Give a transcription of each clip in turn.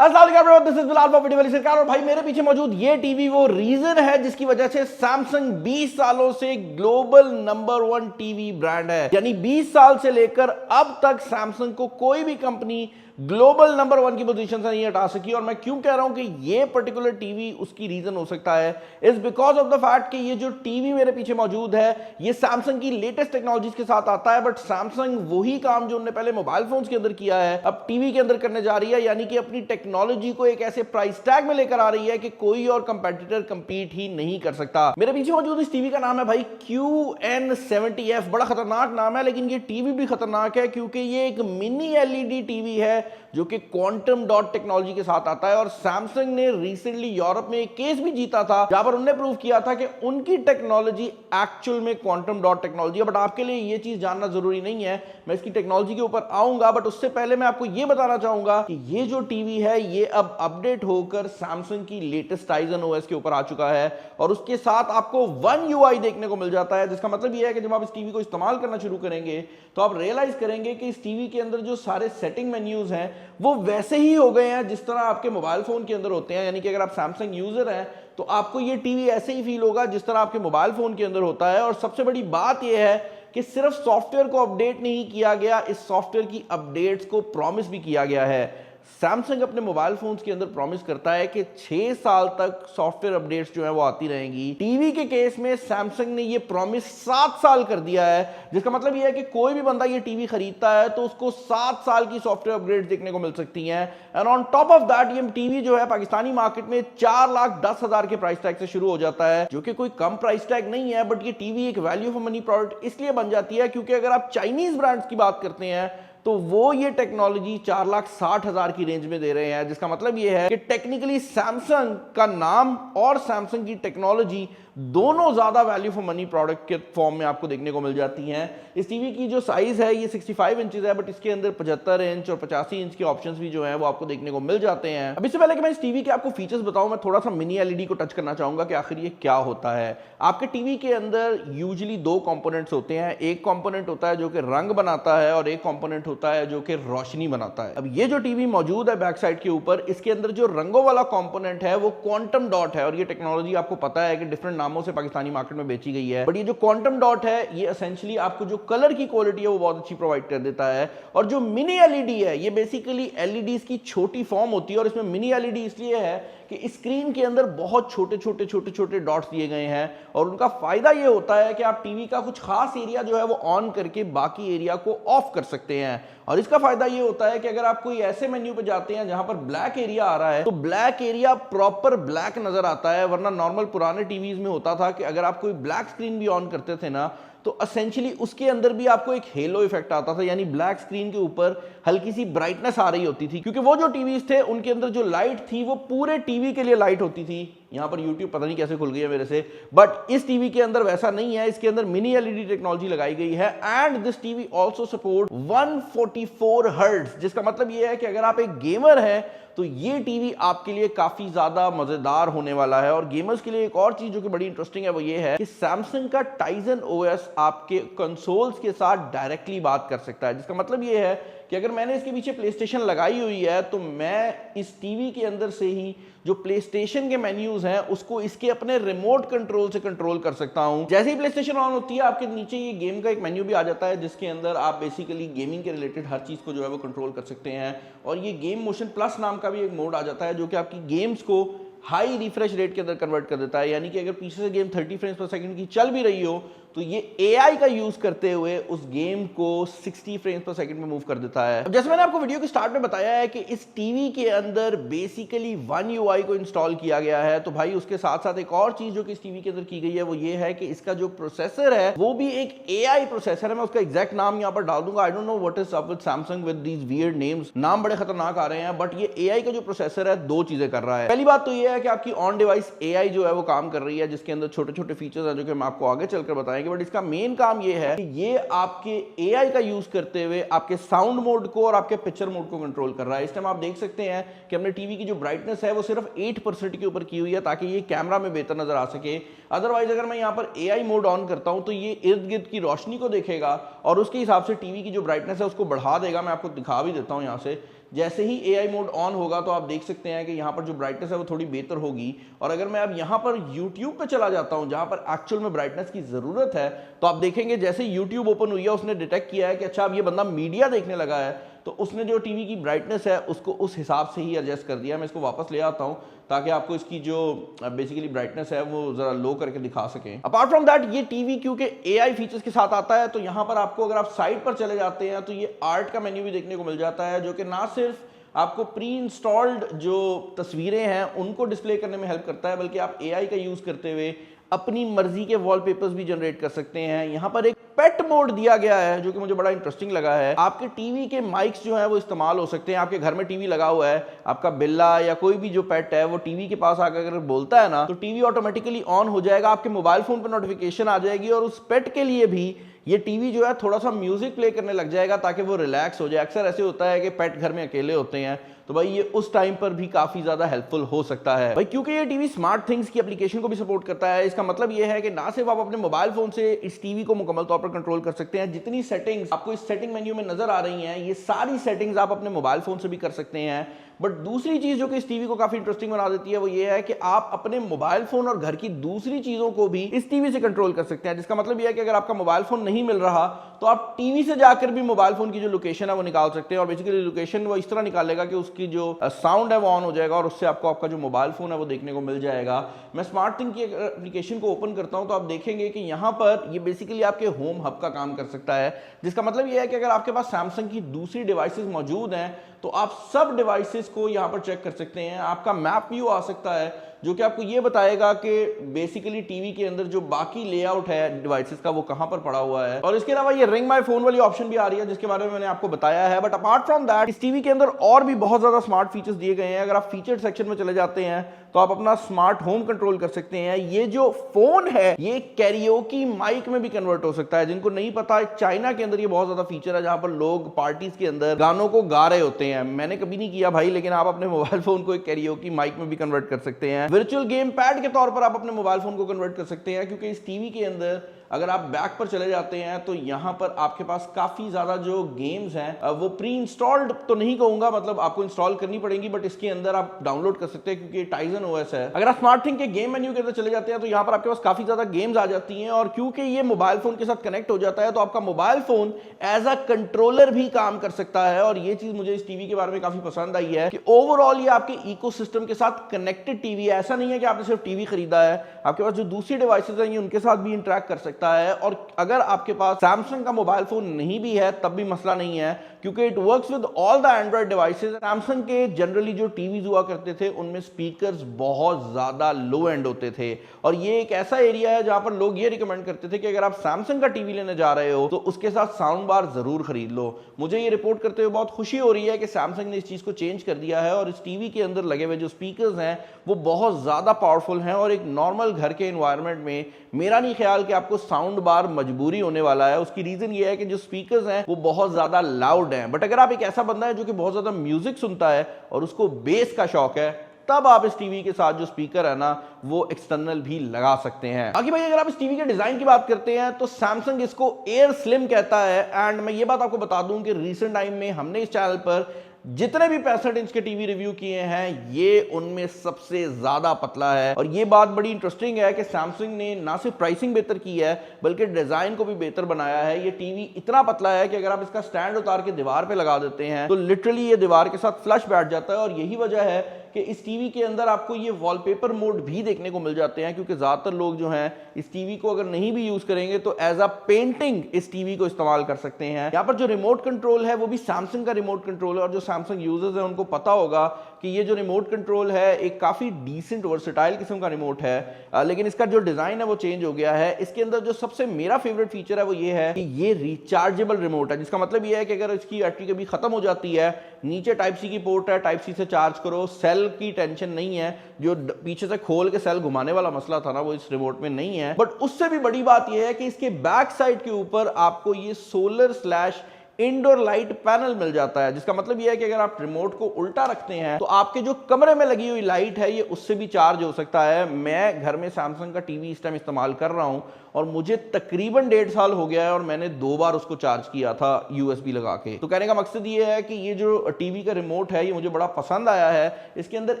This is Bilal for video वाली सरकार। और भाई मेरे पीछे मौजूद ये टीवी वो रीजन है जिसकी वजह से सैमसंग 20 सालों से ग्लोबल नंबर 1 टीवी ब्रांड है। यानी 20 साल से लेकर अब तक सैमसंग को कोई भी कंपनी ग्लोबल नंबर 1 की पोजीशन से नहीं हटा सकी। और मैं क्यों कह रहा हूं कि ये पर्टिकुलर टीवी उसकी रीजन हो सकता है, is because of the fact कि ये जो टीवी मेरे पीछे मौजूद है ये सैमसंग की लेटेस्ट टेक्नोलॉजीज के साथ आता है। बट सैमसंग वही काम जो उन्होंने पहले मोबाइल फोन्स के अंदर किया है अब टीवी के अंदर करने जा रही है, यानी कि अपनी टेक्नोलॉजी को एक ऐसे प्राइस टैग में लेकर आ रही है कि कोई और कंपेटिटर कंपीट ही नहीं कर सकता। मेरे पीछे मौजूद इस टीवी का नाम है भाई QN70F। बड़ा खतरनाक नाम है, लेकिन ये टीवी भी खतरनाक है क्योंकि ये एक मिनी एलईडी टीवी है जो कि क्वांटम डॉट टेक्नोलॉजी के साथ आता है। और सैमसंग ने रिसेंटली यूरोप में एक केस भी जीता था जहां पर उन्होंने प्रूव किया था कि उनकी टेक्नोलॉजी एक्चुअल में क्वांटम डॉट टेक्नोलॉजी है। बट आपके लिए ये चीज जानना जरूरी नहीं है, मैं इसकी टेक्नोलॉजी के ऊपर आऊंगा। बट उससे पहले मैं आपको ये बताना चाहूंगा कि ये जो टीवी है ये अब अपडेट होकर सैमसंग की लेटेस्ट टाइजन ओएस के ऊपर आ चुका है। और उसके साथ आपको वन यूआई देखने को मिल जाता है, जिसका मतलब ये है कि जब आप इस टीवी को इस्तेमाल करना शुरू करेंगे तो आप रियलाइज करेंगे कि इस टीवी के अंदर जो सारे सेटिंग मेन्यूज हैं वो वैसे ही हो गए हैं जिस तरह आपके मोबाइल फोन के अंदर होते हैं। यानी कि अगर आप सैमसंग यूजर हैं तो आपको ये टीवी ऐसे ही फील होगा जिस तरह आपके मोबाइल फोन के अंदर होता है। और सबसे बड़ी बात यह है कि सिर्फ सॉफ्टवेयर को अपडेट नहीं किया गया, इस सॉफ्टवेयर की अपडेट्स को प्रॉमिस भी किया गया है। सैमसंग अपने मोबाइल फोन्स के अंदर प्रॉमिस करता है कि 6 साल तक सॉफ्टवेयर अपडेट्स जो है वो आती रहेंगी। टीवी के केस में सैमसंग ने ये प्रॉमिस 7 साल कर दिया है, जिसका मतलब ये है कि कोई भी बंदा ये टीवी खरीदता है तो उसको 7 साल की सॉफ्टवेयर अपडेट्स देखने को मिल सकती हैं। And on top of that ये टीवी जो है पाकिस्तानी मार्केट में 4,10,000 के प्राइस टैग से शुरू हो जाता है, जो कि कोई कम प्राइस टैग नहीं है। बट ये टीवी एक वैल्यू फॉर मनी प्रोडक्ट इसलिए बन जाती है क्योंकि अगर आप चाइनीज ब्रांड्स की बात करते हैं तो वो ये टेक्नोलॉजी 4,60,000 की रेंज में दे रहे हैं। जिसका मतलब ये है कि टेक्निकली सैमसंग का नाम और सैमसंग की टेक्नोलॉजी दोनों ज्यादा वैल्यू फॉर मनी प्रोडक्ट के फॉर्म में आपको देखने को मिल जाती हैं। इस टीवी की जो साइज है ये 65 इंचेस है, बट इसके अंदर 75 इंच और 85 इंच के ऑप्शंस भी जो हैं वो आपको देखने को मिल जाते हैं। अब इससे पहले कि मैं इस टीवी के आपको फीचर्स बताऊं, मैं थोड़ा सा मिनी एलईडी को टच करना चाहूंगा कि आखिर ये क्या होता है। आपके टीवी के अंदर यूजुअली 2 कंपोनेंट्स होते हैं। एक कंपोनेंट होता है जो कि रंग बनाता है और एक कंपोनेंट होता है जो कि रोशनी बनाता है। अब ये जो टीवी मौजूद है बैक साइड के ऊपर, इसके अंदर जो रंगों वाला कंपोनेंट है वो क्वांटम डॉट है। और ये टेक्नोलॉजी आपको पता है कि डिफरेंट नामों से पाकिस्तानी मार्केट में बेची गई है। बट ये जो क्वांटम डॉट है ये एसेंशियली आपको जो कलर की क्वालिटी है वो बहुत अच्छी प्रोवाइड कर देता है। और जो मिनी एलईडी है ये बेसिकली एलईडीज की छोटी फॉर्म होती है। और इसमें मिनी एलईडी इसलिए है कि स्क्रीन के अंदर बहुत छोटे छोटे डॉट्स दिए गए हैं। और उनका फायदा ये होता है कि आप टीवी का कुछ खास एरिया जो है वो ऑन करके बाकी एरिया को ऑफ कर सकते हैं। और इसका फायदा ये होता है कि अगर आप कोई ऐसे मेन्यू पे जाते हैं जहां पर ब्लैक एरिया आ रहा है तो ब्लैक एरिया प्रॉपर ब्लैक नजर आता है। वरना नॉर्मल पुराने टीवीज में होता था कि अगर आप कोई ब्लैक स्क्रीन भी ऑन करते थे ना तो एसेंशियली उसके अंदर भी आपको एक हेलो इफेक्ट आता था, यानी ब्लैक स्क्रीन के ऊपर हल्की सी ब्राइटनेस आ रही होती थी। क्योंकि वो जो टीवीज थे उनके अंदर जो लाइट थी वो पूरे टीवी के लिए लाइट होती थी। यहां पर YouTube पता नहीं कैसे खुल गई है मेरे से, बट इस टीवी के अंदर वैसा नहीं है। इसके अंदर मिनी एलईडी टेक्नोलॉजी लगाई गई है। And this TV also support 144 hertz, जिसका मतलब ये है कि अगर आप एक गेमर हैं तो ये टीवी आपके लिए काफी ज्यादा मजेदार होने वाला है। और गेमर्स के लिए एक और चीज जो कि बड़ी इंटरेस्टिंग है वो ये है कि सैमसंग का टाइजन ओएस आपके कंसोल्स के साथ डायरेक्टली बात कर सकता है। जिसका मतलब ये है कि अगर मैंने इसके पीछे प्लेस्टेशन लगाई हुई है तो मैं इस टीवी के अंदर से ही जो प्लेस्टेशन के मेन्यूज हैं उसको इसके अपने रिमोट कंट्रोल से कंट्रोल कर सकता हूं। जैसे ही प्लेस्टेशन ऑन होती है आपके नीचे ये गेम का एक मेन्यू भी आ जाता है जिसके अंदर आप बेसिकली गेमिंग के रिलेटेड हर चीज को जो है वो कंट्रोल कर सकते हैं। और ये गेम मोशन प्लस नाम का भी एक मोड आ जाता है जो कि आपकी गेम्स को हाई रिफ्रेश रेट के अंदर कन्वर्ट कर देता है। यानी कि अगर पीछे से गेम 30 फ्रेम्स पर सेकंड की चल भी रही हो तो ये एआई का यूज करते हुए उस गेम को 60 फ्रेम्स पर सेकंड में मूव कर देता है। अब जैसे मैंने आपको वीडियो के स्टार्ट में बताया है कि इस टीवी के अंदर बेसिकली वन यूआई को इंस्टॉल किया गया है। तो भाई उसके साथ साथ एक और चीज जो कि इस टीवी के अंदर की गई है वो ये है कि इसका जो प्रोसेसर है वो भी एक एआई प्रोसेसर है। मैं उसका एग्जैक्ट नाम यहाँ पर डाल दूंगा। I don't know what is up with Samsung with these weird names, नाम बड़े खतरनाक आ रहे हैं। बट ये एआई का जो प्रोसेसर है 2 चीजें कर रहा है। पहली बात तो ये है कि आपकी ऑन डिवाइस एआई जो है वो काम कर रही है, जिसके अंदर छोटे छोटे फीचर्स हैं जो कि हम आपको आगे चलकर बताएंगे। बट इसका मेन काम ये है कि ये आपके एआई का यूज करते हुए आपके साउंड मोड को और आपके पिक्चर मोड को कंट्रोल कर रहा है। इस टाइम आप देख सकते हैं कि हमने टीवी की जो ब्राइटनेस है वो सिर्फ 8% के ऊपर की हुई है ताकि ये कैमरा में बेहतर नजर आ सके। अदरवाइज अगर मैं यहां पर एआई मोड ऑन करता हूं तो ये इर्द गिर्द की रोशनी को देखेगा और उसके हिसाब से टीवी की जो ब्राइटनेस है उसको बढ़ा देगा। मैं आपको दिखा भी देता हूं यहां से जैसे ही AI मोड ऑन होगा तो आप देख सकते हैं कि यहाँ पर जो ब्राइटनेस है वो थोड़ी बेहतर होगी। और अगर मैं अब यहाँ पर YouTube पे चला जाता हूँ जहाँ पर एक्चुअल में ब्राइटनेस की ज़रूरत है, तो आप देखेंगे जैसे YouTube ओपन हुई है उसने डिटेक्ट किया है कि अच्छा अब ये बंदा मीडिया देखने लगा है, तो उसने जो टीवी की ब्राइटनेस है उसको उस हिसाब से ही एडजस्ट कर दिया। मैं इसको वापस ले आता हूँ ताकि आपको इसकी जो बेसिकली ब्राइटनेस है वो जरा लो करके दिखा सकें। अपार्ट फ्रॉम दैट ये टीवी क्योंकि AI फीचर्स के साथ आता है, तो यहाँ पर आपको अगर आप साइड पर चले जाते हैं तो ये आर्ट का मेन्यू भी देखने को मिल जाता है, जो कि ना सिर्फ आपको प्री इंस्टॉल्ड जो तस्वीरें हैं उनको डिस्प्ले करने में हेल्प करता है, बल्कि आप AI का यूज करते हुए अपनी मर्जी के वॉलपेपर्स भी जनरेट कर सकते हैं। यहाँ पर एक पेट मोड दिया गया है जो कि मुझे बड़ा इंटरेस्टिंग लगा है। आपके टीवी के माइक्स जो है वो इस्तेमाल हो सकते हैं। आपके घर में टीवी लगा हुआ है, आपका बिल्ला या कोई भी जो पेट है वो टीवी के पास आकर अगर बोलता है ना, तो टीवी ऑटोमेटिकली ऑन हो जाएगा, आपके मोबाइल फोन पर नोटिफिकेशन आ जाएगी और उस पेट के लिए भी ये टीवी जो है थोड़ा सा म्यूजिक प्ले करने लग जाएगा ताकि वो रिलैक्स हो जाए। अक्सर ऐसे होता है कि पेट घर में अकेले होते हैं, तो भाई ये उस टाइम पर भी काफी ज्यादा हेल्पफुल हो सकता है भाई, क्योंकि ये टीवी स्मार्ट थिंग्स की एप्लीकेशन को भी सपोर्ट करता है। इसका मतलब ये है कि ना सिर्फ आप अपने मोबाइल फोन से इस टीवी को मुकम्मल तौर पर कंट्रोल कर सकते हैं, जितनी सेटिंग्स आपको इस सेटिंग मेन्यू में नजर आ रही हैं ये सारी सेटिंग्स आप अपने मोबाइल फोन से भी कर सकते हैं। बट दूसरी चीज जो कि इस टीवी को काफी इंटरेस्टिंग बना देती है वो ये है कि आप अपने मोबाइल फोन और घर की दूसरी चीजों को भी इस टीवी से कंट्रोल कर सकते हैं, जिसका मतलब ये है कि अगर आपका मोबाइल फोन नहीं मिल रहा तो आप टीवी से जाकर भी मोबाइल फोन की जो लोकेशन है वो निकाल सकते हैं। और बेसिकली लोकेशन वो इस तरह निकालेगा कि उसकी जो साउंड है वो ऑन हो जाएगा और उससे आपको आपका जो मोबाइल फोन है वो देखने को मिल जाएगा। मैं स्मार्ट थिंग की एप्लीकेशन को ओपन करता हूं तो आप देखेंगे कि यहां पर ये बेसिकली आपके होम हब का काम कर सकता है, जिसका मतलब ये है कि अगर आपके पास सैमसंग की दूसरी डिवाइसेस मौजूद हैं तो आप सब डिवाइसेस को यहां पर चेक कर सकते हैं। आपका मैप व्यू आ सकता है जो कि आपको ये बताएगा कि बेसिकली टीवी के अंदर जो बाकी लेआउट है डिवाइसेस का वो कहां पर पड़ा हुआ है। और इसके अलावा ये रिंग माय फोन वाली ऑप्शन भी आ रही है जिसके बारे में मैंने आपको बताया है। बट अपार्ट फ्रॉम दैट इस टीवी के अंदर और भी बहुत ज्यादा स्मार्ट फीचर्स दिए गए हैं। अगर आप फीचर सेक्शन में चले जाते हैं तो आप अपना स्मार्ट होम कंट्रोल कर सकते हैं। ये जो फोन है ये कैरियोकी माइक में भी कन्वर्ट हो सकता है। जिनको नहीं पता, चाइना के अंदर ये बहुत ज्यादा फीचर है जहां पर लोग पार्टीज के अंदर गानों को गा रहे होते हैं। मैंने कभी नहीं किया भाई, लेकिन आप अपने मोबाइल फोन को एक कैरियोकी माइक में भी कन्वर्ट कर सकते हैं। वर्चुअल गेम पैड के तौर पर आप अपने मोबाइल फोन को कन्वर्ट कर सकते हैं, क्योंकि इस टीवी के अंदर अगर आप बैक पर चले जाते हैं तो यहां पर आपके पास काफी ज्यादा जो गेम्स हैं वो प्री इंस्टॉल्ड तो नहीं कहूंगा, मतलब आपको इंस्टॉल करनी पड़ेंगी, बट इसके अंदर आप डाउनलोड कर सकते हैं क्योंकि टाइजन ओएस है। अगर आप स्मार्ट थिंग के गेम मेन्यू के अंदर चले जाते हैं तो यहां पर आपके पास काफी ज्यादा गेम्स आ जाती हैं और क्योंकि ये मोबाइल फोन के साथ कनेक्ट हो जाता है तो आपका mobile phone as a controller भी काम कर सकता है। और ये चीज मुझे इस टीवी के बारे में काफी पसंद आई है कि ओवरऑल ये आपके इकोसिस्टम के साथ कनेक्टेड टीवी है। ऐसा नहीं है कि आपने सिर्फ टीवी खरीदा है, आपके पास जो दूसरी डिवाइसेस हैं ये उनके साथ भी इंटरेक्ट कर सकता है। और अगर आपके पास सैमसंग का मोबाइल फोन नहीं भी है तब भी मसला नहीं है, क्योंकि it works with all the Android devices. Samsung के जनरली जो टीवीज हुआ करते थे उनमें स्पीकर्स बहुत ज्यादा लो एंड होते थे और ये एक ऐसा एरिया है जहां पर लोग ये रिकमेंड करते थे कि अगर आप सैमसंग का टीवी लेने जा रहे हो तो उसके साथ साउंड बार जरूर खरीद लो। मुझे ये रिपोर्ट करते हुए बहुत खुशी हो रही है कि सैमसंग ने इस चीज को चेंज कर दिया है और इस टीवी के अंदर लगे हुए जो स्पीकर्स हैं वो बहुत ज्यादा पावरफुल हैं और एक नॉर्मल घर के एनवायरनमेंट में मेरा नहीं ख्याल कि आपको साउंड बार मजबूरी होने वाला है। उसकी रीजन ये है कि जो स्पीकर्स हैं वो बहुत ज्यादा लाउड हैं। बट अगर आप एक ऐसा बंदा है जो कि बहुत ज्यादा म्यूजिक सुनता है और उसको बेस का शौक है, तब आप इस टीवी के साथ जो स्पीकर है ना वो एक्सटर्नल भी लगा सकते हैं। बाकी भाई अगर आप इस टीवी के डिजाइन की बात करते हैं तो सैमसंग इसको एयर स्लिम कहता है। एंड मैं ये बात आपको बता दूं कि रीसेंट टाइम में हमने इस चैनल पर जितने भी 65 इंच के टीवी रिव्यू किए हैं ये उनमें सबसे ज्यादा पतला है। और ये बात बड़ी इंटरेस्टिंग है कि सैमसंग ने ना सिर्फ प्राइसिंग बेहतर की है बल्कि डिजाइन को भी बेहतर बनाया है। ये टीवी इतना पतला है कि अगर आप इसका स्टैंड उतार के दीवार पे लगा देते हैं तो लिटरली ये दीवार के साथ फ्लश बैठ जाता है। और यही वजह है कि इस टीवी के अंदर आपको ये वॉलपेपर मोड भी देखने को मिल जाते हैं, क्योंकि ज्यादातर लोग जो हैं इस टीवी को अगर नहीं भी यूज करेंगे तो एज अ पेंटिंग इस टीवी को इस्तेमाल कर सकते हैं। यहाँ पर जो रिमोट कंट्रोल है वो भी सैमसंग का रिमोट कंट्रोल है और जो सैमसंग यूजर्स हैं उनको पता होगा कि ये जो रिमोट कंट्रोल है एक काफी डिसेंट वर्सेटाइल किस्म का रिमोट है, लेकिन इसका जो डिजाइन है वो चेंज हो गया है। इसके अंदर जो सबसे मेरा फेवरेट फीचर है वो ये है कि ये रिचार्जेबल रिमोट है, जिसका मतलब ये है कि अगर इसकी बैटरी कभी खत्म हो जाती है, नीचे टाइप सी की पोर्ट है, टाइप सी से चार्ज करो, सेल की टेंशन नहीं है। जो पीछे से खोल के सेल घुमाने वाला मसला था ना वो इस रिमोट में नहीं है। बट उससे भी बड़ी बात यह है कि इसके बैक साइड के ऊपर आपको ये solar slash indoor light panel मिल जाता है, जिसका मतलब यह है कि अगर आप रिमोट को उल्टा रखते हैं तो आपके जो कमरे में लगी हुई लाइट है ये उससे भी चार्ज हो सकता है। मैं घर में सैमसंग का टीवी इस टाइम इस्तेमाल कर रहा हूं और मुझे तकरीबन 1.5 साल हो गया है और मैंने 2 बार उसको चार्ज किया था यूएसबी लगा के। तो कहने का मकसद ये है कि ये जो टीवी का रिमोट है ये मुझे बड़ा पसंद आया है। इसके अंदर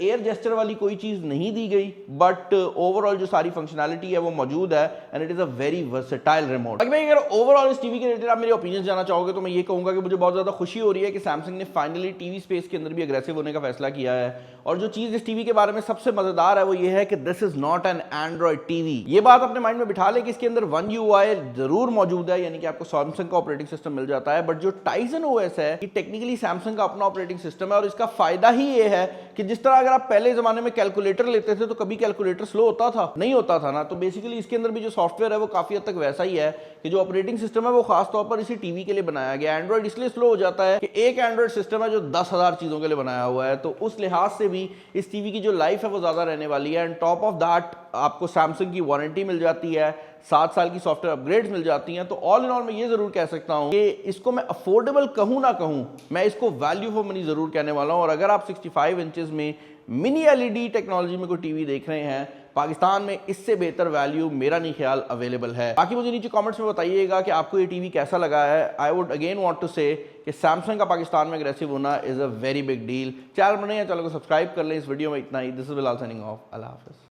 एयर जेस्चर वाली कोई चीज नहीं दी गई, बट ओवरऑल जो सारी फंक्शनैलिटी है वो मौजूद है and it is a very versatile remote. भाई अगर ओवरऑल इस टीवी के रिलेटेड आप मेरे ओपिनियन जाना चाहोगे तो मैं ये कहूंगा कि मुझे बहुत ज्यादा खुशी हो रही है कि सैमसंग ने फाइनली टीवी स्पेस के अंदर भी अग्रेसिव होने का फैसला किया है। और जो चीज इस टीवी के बारे में सबसे मजेदार है वो ये है कि this is not an Android TV. ये बात अपने माइंड में बिठा ले कि इसके अंदर वन यूआई जरूर मौजूद है, यानी कि आपको सैमसंग का ऑपरेटिंग सिस्टम मिल जाता है, बट जो टाइजन ओएस है ये टेक्निकली सैमसंग का अपना ऑपरेटिंग सिस्टम है। और इसका फायदा ही ये है कि जिस तरह अगर आप पहले जमाने में कैलकुलेटर लेते थे तो कभी कैलकुलेटर स्लो होता था, नहीं होता था ना, तो बेसिकली इसके अंदर भी जो सॉफ्टवेयर है वो काफी हद तक वैसा ही है कि जो ऑपरेटिंग सिस्टम है वो खास तौर पर इसी टीवी के लिए बनाया गया। एंड्रॉइड इसलिए स्लो हो जाता है कि एक एंड्रॉइड सिस्टम है जो 10,000 चीजों के लिए बनाया हुआ है, तो उस लिहाज से भी इस टीवी की जो लाइफ है वो ज्यादा रहने वाली है। एंड टॉप ऑफ दैट आपको सैमसंग की वारंटी मिल जाती है, 7 साल की सॉफ्टवेयर अपग्रेड्स मिल जाती हैं। तो ऑल इन ऑल मैं ये जरूर कह सकता हूं कि इसको मैं अफोर्डेबल कहूं ना कहूं, मैं इसको वैल्यू फॉर मनी जरूर कहने वाला हूं। और अगर आप 65 इंचेस में मिनी एलईडी टेक्नोलॉजी में कोई टीवी देख रहे हैं, पाकिस्तान में इससे बेहतर वैल्यू मेरा नहीं ख्याल अवेलेबल है। बाकी मुझे नीचे कमेंट्स में बताइएगा कि आपको ये टीवी कैसा लगा है। I would again want to say कि सैमसंग का पाकिस्तान में अग्रेसिव होना is a very big deal. Channel बने या चैनल को सब्सक्राइब कर लें। इस वीडियो में इतना ही। This is Bilal signing off. अल्लाह हाफिज़।